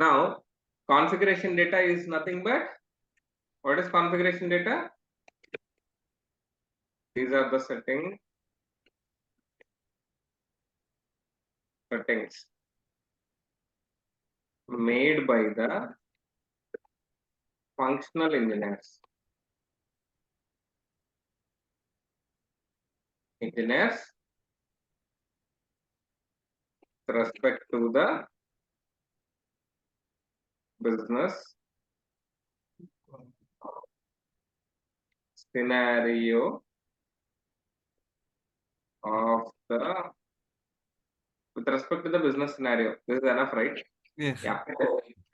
Now, configuration data is nothing but, what is configuration data? These are the settings made by the functional engineers. With respect to the business scenario of the, with respect to the business scenario. This is enough, right? Yes. Yeah.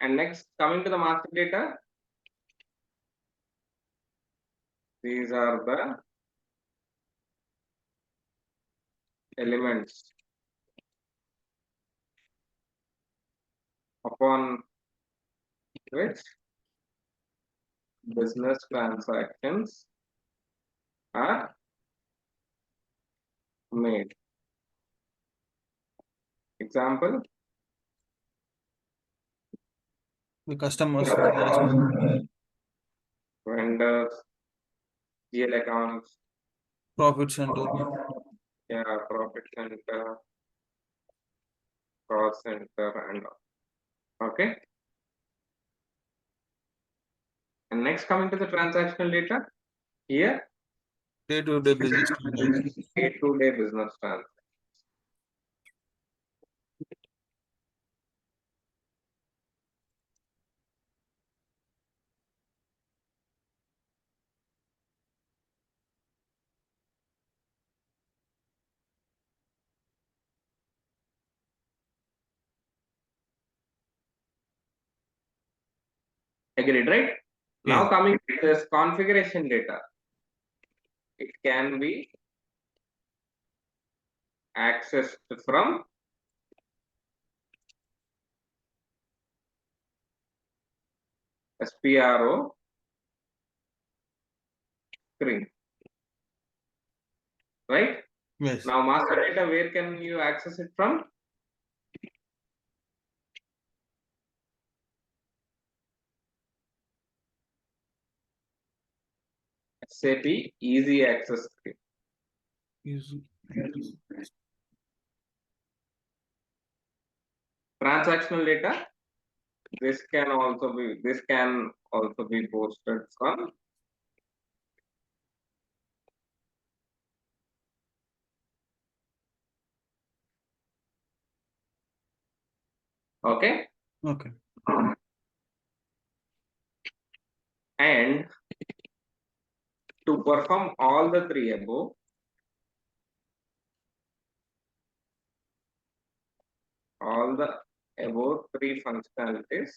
And next, coming to the master data, these are the elements upon which business transactions are made. Example, The customers, vendors, GL accounts, profit center. yeah, profit center, cost center, and all. Okay. And next, coming to the transactional data, here Day-to-day business. day-to-day business transactions. Agreed, right? Now Yeah. coming to this configuration data, it can be accessed from SPRO screen, right? Yes. Now master data, where can you access it from? SAP easy access screen. Transactional data, this can also be posted from okay. Okay. And to perform all the three above, three functionalities,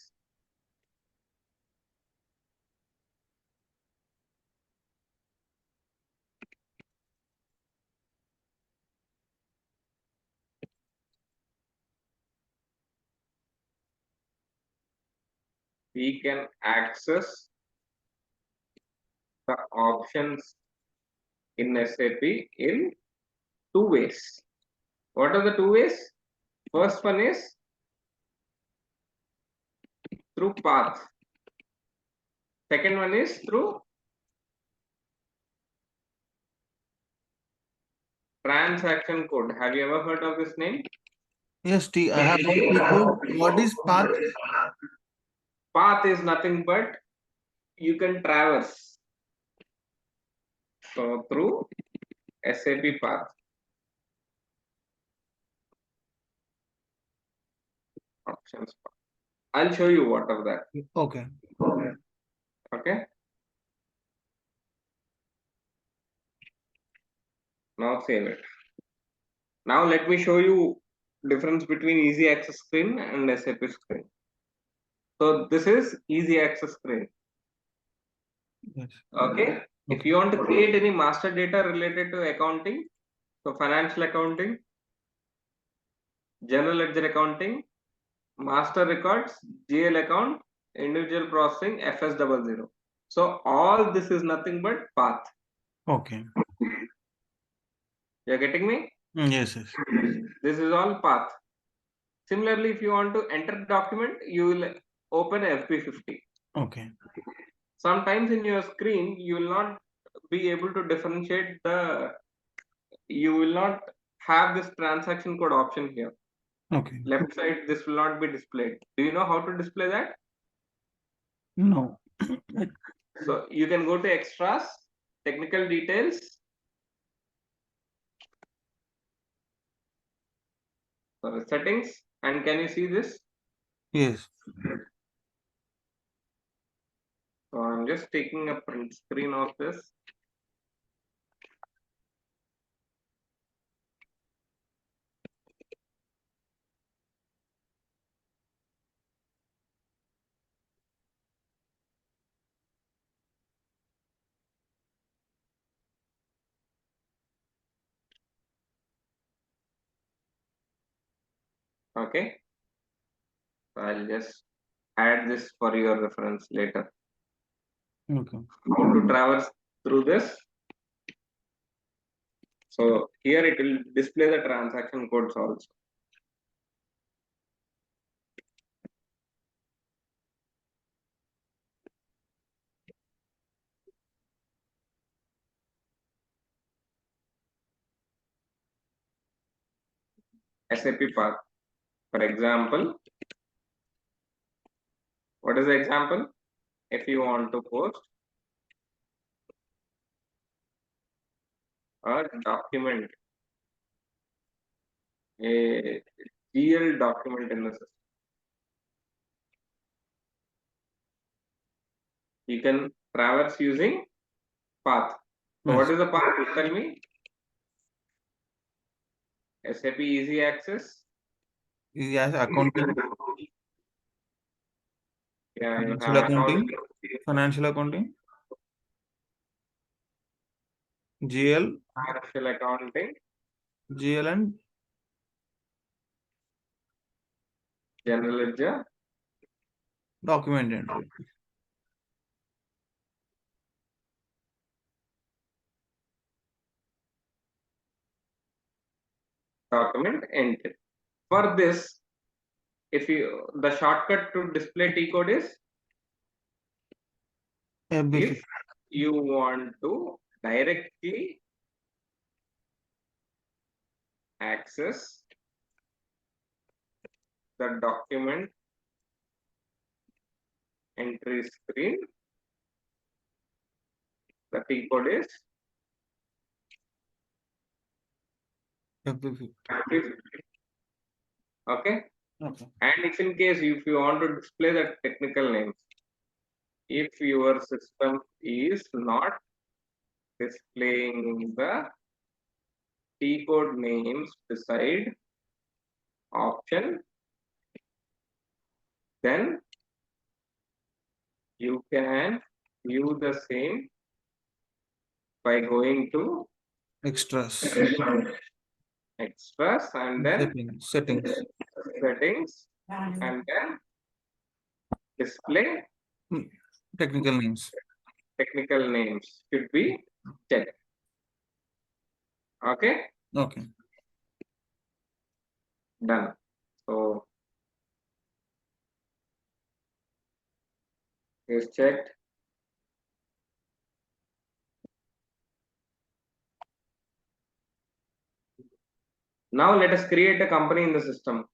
we can access the options in SAP in two ways. What are the two ways? First one is through path. Second one is through transaction code. Have you ever heard of this name? Yes, T. I have heard before. What is path? Path is nothing but you can traverse. So through SAP path. Options. I'll show you what are that. Okay. Okay. Now save it. Now let me show you difference between easy access screen and SAP screen. So this is easy access screen. Yes. Okay. If you want to create any master data related to accounting, so financial accounting, general ledger accounting, master records, GL account, individual processing, FS00. So all this is nothing but path. Okay. You're getting me? Yes, yes. This is all path. Similarly, if you want to enter document, you will open FP50. Okay. Sometimes in your screen, you will not be able to differentiate you will not have this transaction code option here. Okay. Left side, this will not be displayed. Do you know how to display that? No. So you can go to extras, technical details. Sorry, settings, and can you see this? Yes. So I'm just taking a print screen of this. Okay. So I'll just add this for your reference later. Okay. How to traverse through this? So here it will display the transaction codes also. SAP path. For example, what is the example? If you want to post a document, a GL document in the system, you can traverse using path. So what Yes. is the path? You tell me. SAP Easy Access. Yes, accounting, Yeah, you financial have accounting, accounting, financial accounting, GL, financial accounting, GL and general ledger, document entry. document entry. For this, if you the shortcut to display T code is, FB50. if you want to directly access the document entry screen, the T code is FB50. okay. Okay. And if in case if you want to display the technical names, if your system is not displaying the T code names beside option, then you can view the same by going to Extras. extras and then Settings. settings and then display Mm, Technical names. technical names should be checked. Okay, Okay. done. So is checked. Now let us create a company in the system.